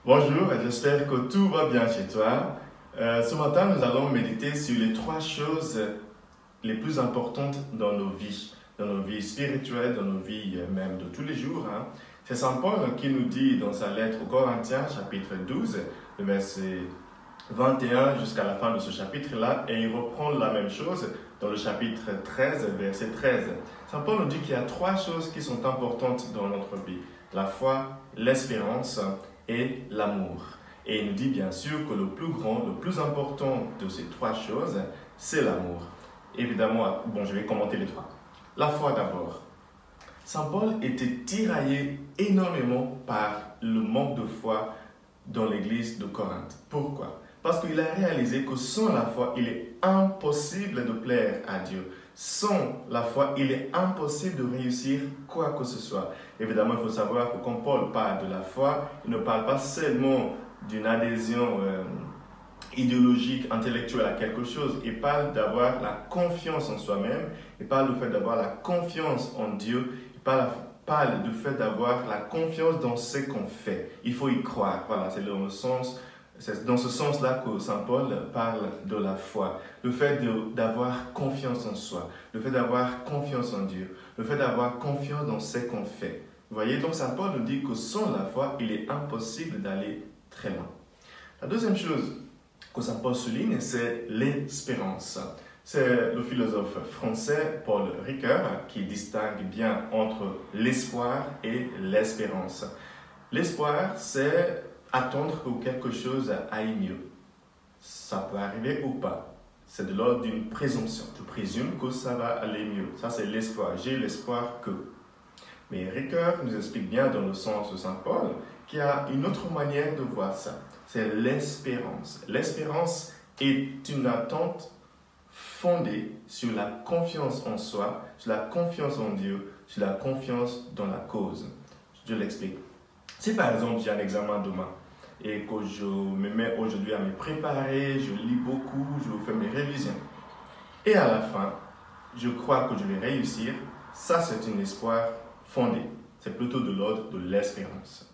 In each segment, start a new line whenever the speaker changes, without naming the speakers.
Bonjour, j'espère que tout va bien chez toi. Ce matin, nous allons méditer sur les trois choses les plus importantes dans nos vies spirituelles, dans nos vies même de tous les jours. C'est Saint Paul qui nous dit dans sa lettre aux Corinthiens, chapitre 12, le verset 21 jusqu'à la fin de ce chapitre-là, et il reprend la même chose dans le chapitre 13, verset 13. Saint Paul nous dit qu'il y a trois choses qui sont importantes dans notre vie: la foi, l'espérance et l'amour. Et il nous dit bien sûr que le plus grand, le plus important de ces trois choses, c'est l'amour. Évidemment, je vais commenter les trois. La foi d'abord. Saint Paul était tiraillé énormément par le manque de foi dans l'église de Corinthe. Pourquoi? Parce qu'il a réalisé que sans la foi, il est impossible de plaire à Dieu. Sans la foi, il est impossible de réussir quoi que ce soit. Évidemment, il faut savoir que quand Paul parle de la foi, il ne parle pas seulement d'une adhésion idéologique, intellectuelle à quelque chose. Il parle d'avoir la confiance en soi-même. Il parle du fait d'avoir la confiance en Dieu. Il parle du fait d'avoir la confiance dans ce qu'on fait. Il faut y croire. Voilà, c'est dans ce sens-là que Saint Paul parle de la foi. Le fait d'avoir confiance en soi, le fait d'avoir confiance en Dieu, le fait d'avoir confiance dans ce qu'on fait. Vous voyez, donc Saint Paul nous dit que sans la foi, il est impossible d'aller très loin. La deuxième chose que Saint Paul souligne, c'est l'espérance. C'est le philosophe français Paul Ricoeur qui distingue bien entre l'espoir et l'espérance. L'espoir, c'est attendre que quelque chose aille mieux. Ça peut arriver ou pas. C'est de l'ordre d'une présomption. Tu présumes que ça va aller mieux. Ça, c'est l'espoir. J'ai l'espoir que. Mais Ricoeur nous explique bien dans le sens de Saint Paul qu'il y a une autre manière de voir ça. C'est l'espérance. L'espérance est une attente fondée sur la confiance en soi, sur la confiance en Dieu, sur la confiance dans la cause. Je l'explique. Si par exemple j'ai un examen demain et que je me mets aujourd'hui à me préparer, je lis beaucoup, je fais mes révisions, et à la fin, je crois que je vais réussir, ça c'est un espoir fondé. C'est plutôt de l'ordre de l'espérance.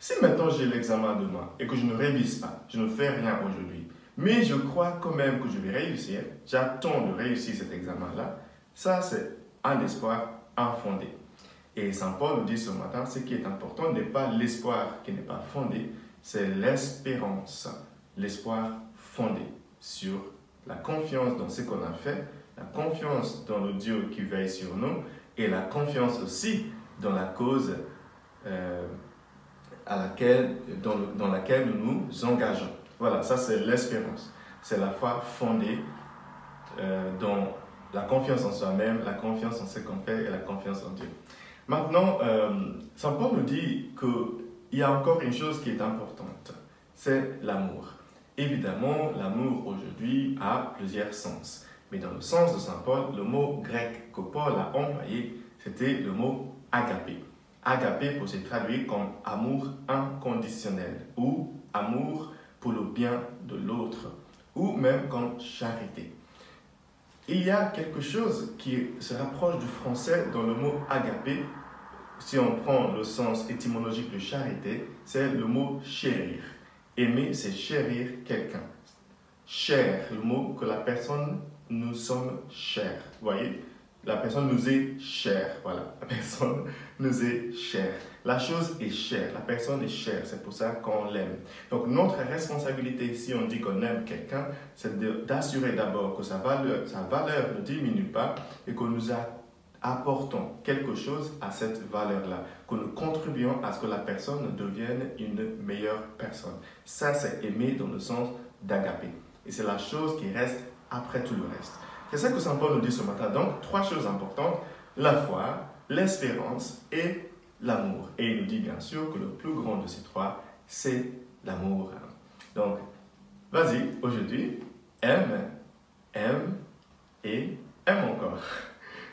Si maintenant j'ai l'examen demain et que je ne révise pas, je ne fais rien aujourd'hui, mais je crois quand même que je vais réussir, j'attends de réussir cet examen-là, ça c'est un espoir infondé. Et Saint Paul nous dit ce matin, ce qui est important n'est pas l'espoir qui n'est pas fondé, c'est l'espérance, l'espoir fondé sur la confiance dans ce qu'on a fait, la confiance dans le Dieu qui veille sur nous et la confiance aussi dans la cause dans laquelle nous nous engageons. Voilà, ça c'est l'espérance. C'est la foi fondée dans la confiance en soi-même, la confiance en ce qu'on fait et la confiance en Dieu. Maintenant, Saint Paul nous dit qu'il y a encore une chose qui est importante, c'est l'amour. Évidemment, l'amour aujourd'hui a plusieurs sens. Mais dans le sens de Saint Paul, le mot grec que Paul a employé, c'était le mot agapé. Agapé peut se traduire comme amour inconditionnel ou amour pour le bien de l'autre ou même comme charité. Il y a quelque chose qui se rapproche du français dans le mot agapé. Si on prend le sens étymologique de charité, c'est le mot chérir. Aimer, c'est chérir quelqu'un. Cher, le mot que la personne nous sommes chers. Vous voyez? La personne nous est chère. Voilà, la personne nous est chère. La chose est chère, la personne est chère, c'est pour ça qu'on l'aime. Donc notre responsabilité, si on dit qu'on aime quelqu'un, c'est d'assurer d'abord que sa valeur ne diminue pas et que nous apportons quelque chose à cette valeur-là, que nous contribuons à ce que la personne devienne une meilleure personne. Ça, c'est aimer dans le sens d'agapé. Et c'est la chose qui reste après tout le reste. C'est ça que Saint Paul nous dit ce matin. Donc, trois choses importantes, la foi, l'espérance et l'amour. Et il nous dit bien sûr que le plus grand de ces trois, c'est l'amour. Donc, vas-y, aujourd'hui, aime et aime encore.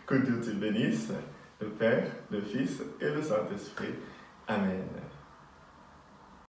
Que Dieu te bénisse, le Père, le Fils et le Saint-Esprit. Amen.